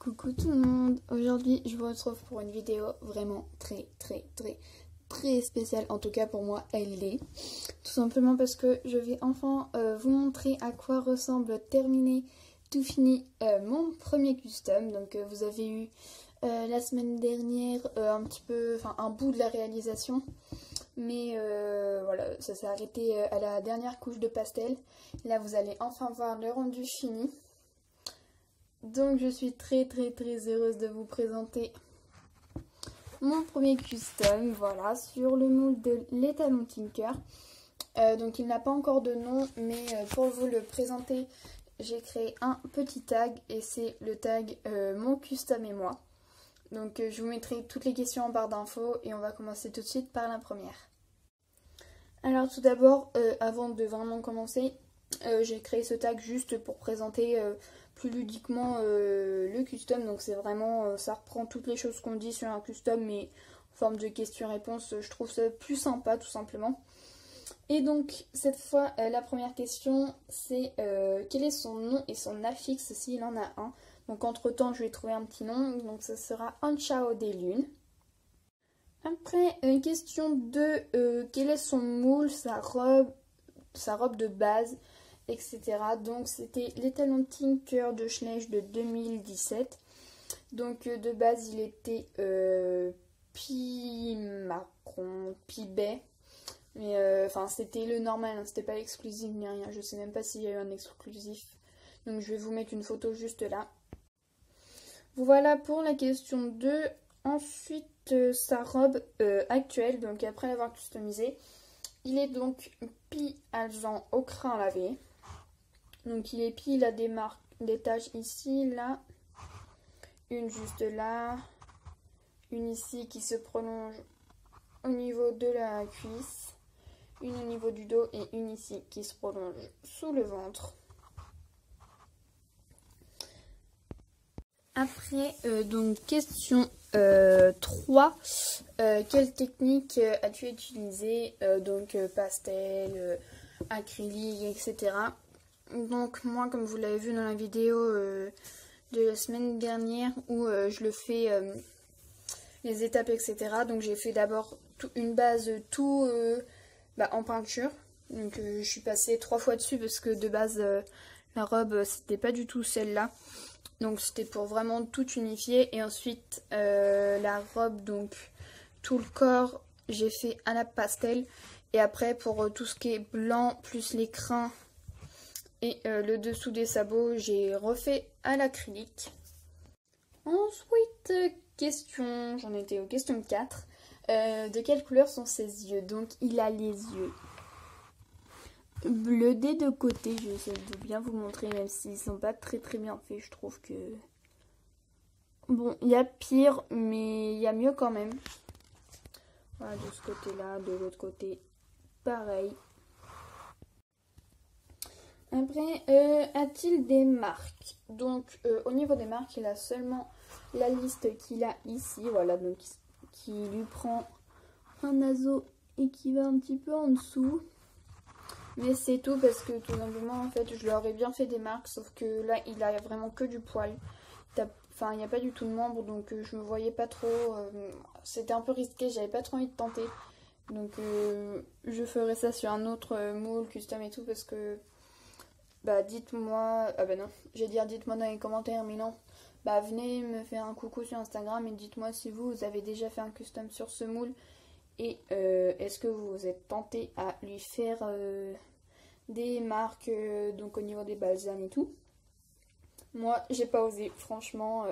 Coucou tout le monde, aujourd'hui je vous retrouve pour une vidéo vraiment très spéciale, en tout cas pour moi elle l'est. Tout simplement parce que je vais enfin vous montrer à quoi ressemble terminé, tout fini mon premier custom. Donc vous avez eu la semaine dernière un petit peu, enfin un bout de la réalisation. Mais voilà, ça s'est arrêté à la dernière couche de pastel. Là vous allez enfin voir le rendu fini. Donc je suis très heureuse de vous présenter mon premier custom, voilà, sur le moule de l'étalon Tinker. Donc il n'a pas encore de nom, mais pour vous le présenter, j'ai créé un petit tag et c'est le tag mon custom et moi. Donc je vous mettrai toutes les questions en barre d'infos et on va commencer tout de suite par la première. Alors tout d'abord, avant de vraiment commencer, j'ai créé ce tag juste pour présenter plus ludiquement le custom. Donc c'est vraiment, ça reprend toutes les choses qu'on dit sur un custom, mais en forme de questions-réponses. Je trouve ça plus sympa tout simplement. Et donc cette fois, la première question, c'est quel est son nom et son affixe s'il en a un. Donc entre temps, je vais trouver un petit nom, donc ça sera Anchao des Lunes. Après, question 2, quel est son moule, sa robe de base, etc. Donc c'était l'étalon Tinker de Schneich de 2017. Donc de base il était pie marron, pie baie. Mais enfin c'était le normal, hein, c'était pas l'exclusif ni rien. Je sais même pas s'il y a eu un exclusif. Donc je vais vous mettre une photo juste là. Voilà pour la question 2. Ensuite sa robe actuelle, donc après l'avoir customisée. Il est donc pie argent au crin lavé. Donc il est pie, il a des marques, des taches ici, là. Une juste là. Une ici qui se prolonge au niveau de la cuisse. Une au niveau du dos et une ici qui se prolonge sous le ventre. Après, donc question 3. Quelle technique as-tu utilisé? Donc pastel, acrylique, etc. Donc moi, comme vous l'avez vu dans la vidéo de la semaine dernière où je le fais les étapes, etc. Donc j'ai fait d'abord une base tout en peinture. Donc je suis passée 3 fois dessus parce que de base la robe c'était pas du tout celle-là. Donc c'était pour vraiment tout unifier. Et ensuite la robe, donc tout le corps, j'ai fait à la pastel. Et après pour tout ce qui est blanc plus les crins et le dessous des sabots, j'ai refait à l'acrylique. Ensuite, question, j'en étais aux questions 4. De quelle couleur sont ses yeux? Donc il a les yeux bleu des deux côtés, je vais essayer de bien vous montrer, même s'ils sont pas très bien faits, je trouve que... Bon, il y a pire, mais il y a mieux quand même. Voilà, de ce côté-là, de l'autre côté, pareil. Après, a-t-il des marques? Donc, au niveau des marques, il a seulement la liste qu'il a ici, voilà, donc qui lui prend un naseau et qui va un petit peu en dessous. Mais c'est tout parce que tout simplement en fait je leur ai bien fait des marques, sauf que là il a vraiment que du poil. Enfin il n'y a pas du tout de membre, donc je me voyais pas trop. C'était un peu risqué, j'avais pas trop envie de tenter. Donc je ferai ça sur un autre moule custom et tout parce que bah dites-moi. Ah bah non, j'ai dire dites-moi dans les commentaires, mais non. Bah venez me faire un coucou sur Instagram et dites-moi si vous avez déjà fait un custom sur ce moule. Et est-ce que vous vous êtes tenté à lui faire des marques donc au niveau des balsames et tout? Moi, j'ai pas osé, franchement.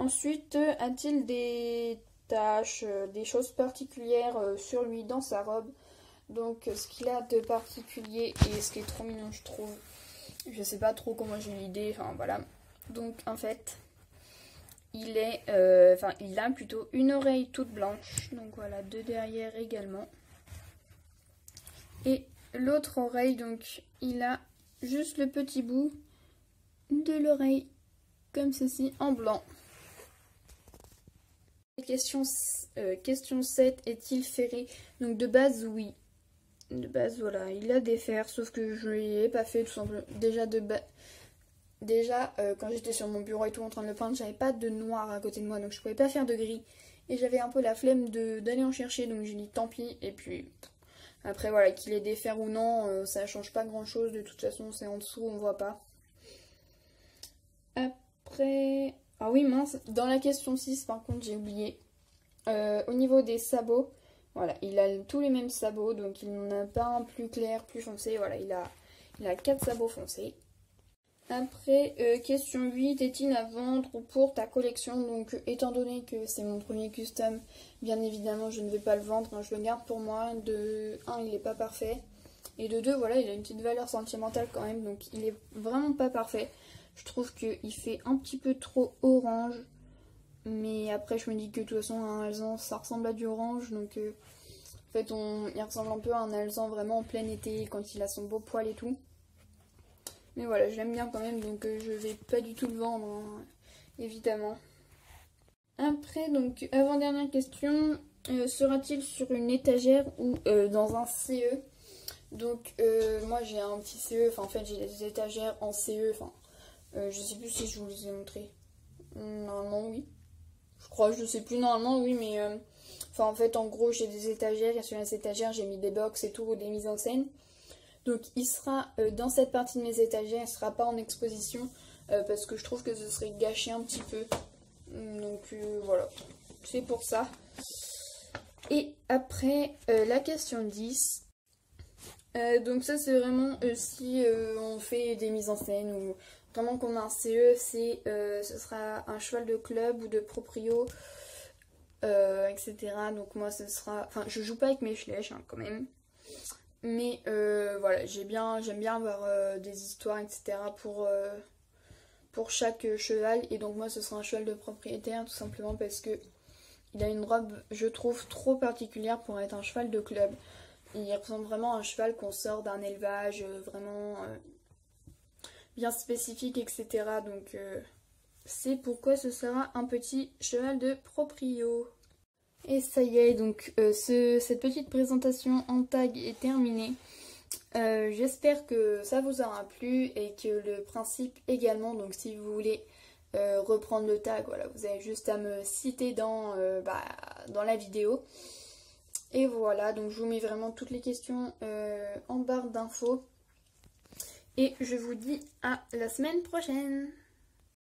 Ensuite, a-t-il des taches, des choses particulières sur lui dans sa robe? Donc, ce qu'il a de particulier et ce qui est trop mignon, je trouve. Je sais pas trop comment j'ai l'idée, enfin voilà. Donc, en fait... il a plutôt une oreille toute blanche, donc voilà, deux derrière également. Et l'autre oreille, donc il a juste le petit bout de l'oreille, comme ceci, en blanc. Question 7, est-il ferré? Donc de base, oui. De base, voilà, il a des fers, sauf que je ne l'ai pas fait tout simplement. Déjà déjà quand j'étais sur mon bureau et tout en train de le peindre, j'avais pas de noir à côté de moi, donc je pouvais pas faire de gris. Et j'avais un peu la flemme d'aller en chercher, donc j'ai dit tant pis. Et puis après voilà, qu'il ait des fers ou non, ça change pas grand chose, de toute façon c'est en dessous, on voit pas. Après... Ah oui mince, dans la question 6 par contre j'ai oublié. Au niveau des sabots, voilà, il a tous les mêmes sabots, donc il n'en a pas un plus clair, plus foncé, voilà, il a 4 sabots foncés. Après, question 8, est-il à vendre pour ta collection? Donc étant donné que c'est mon premier custom, bien évidemment je ne vais pas le vendre, hein, je le garde pour moi. De 1, il n'est pas parfait, et de 2, voilà, il a une petite valeur sentimentale quand même, donc il est vraiment pas parfait. Je trouve qu'il fait un petit peu trop orange. Mais après je me dis que de toute façon un alezan ça ressemble à du orange, donc en fait il ressemble un peu à un alezan vraiment en plein été quand il a son beau poil et tout. Mais voilà, je l'aime bien quand même, donc je vais pas du tout le vendre, hein, évidemment. Après, donc avant-dernière question, sera-t-il sur une étagère ou dans un CE? Donc moi j'ai un petit CE, enfin en fait j'ai des étagères en CE, enfin je sais plus si je vous les ai montrées. Normalement oui. Je crois, je sais plus, normalement oui, mais enfin en fait en gros j'ai des étagères et sur les étagères j'ai mis des box et tout, des mises en scène. Donc il sera dans cette partie de mes étagères, il sera pas en exposition parce que je trouve que ce serait gâché un petit peu. Donc voilà, c'est pour ça. Et après la question 10. Donc ça c'est vraiment si on fait des mises en scène ou vraiment qu'on a un CE, ce sera un cheval de club ou de proprio, etc. Donc moi ce sera... Enfin je joue pas avec mes flèches hein, quand même. Mais voilà, j'aime bien avoir des histoires, etc. Pour chaque cheval. Et donc moi ce sera un cheval de propriétaire tout simplement parce que il a une robe, je trouve, trop particulière pour être un cheval de club. Il ressemble vraiment à un cheval qu'on sort d'un élevage vraiment bien spécifique, etc. Donc c'est pourquoi ce sera un petit cheval de proprio. Et ça y est, donc cette petite présentation en tag est terminée. J'espère que ça vous aura plu et que le principe également. Donc si vous voulez reprendre le tag, voilà, vous avez juste à me citer dans la vidéo. Et voilà, donc je vous mets vraiment toutes les questions en barre d'infos. Et je vous dis à la semaine prochaine.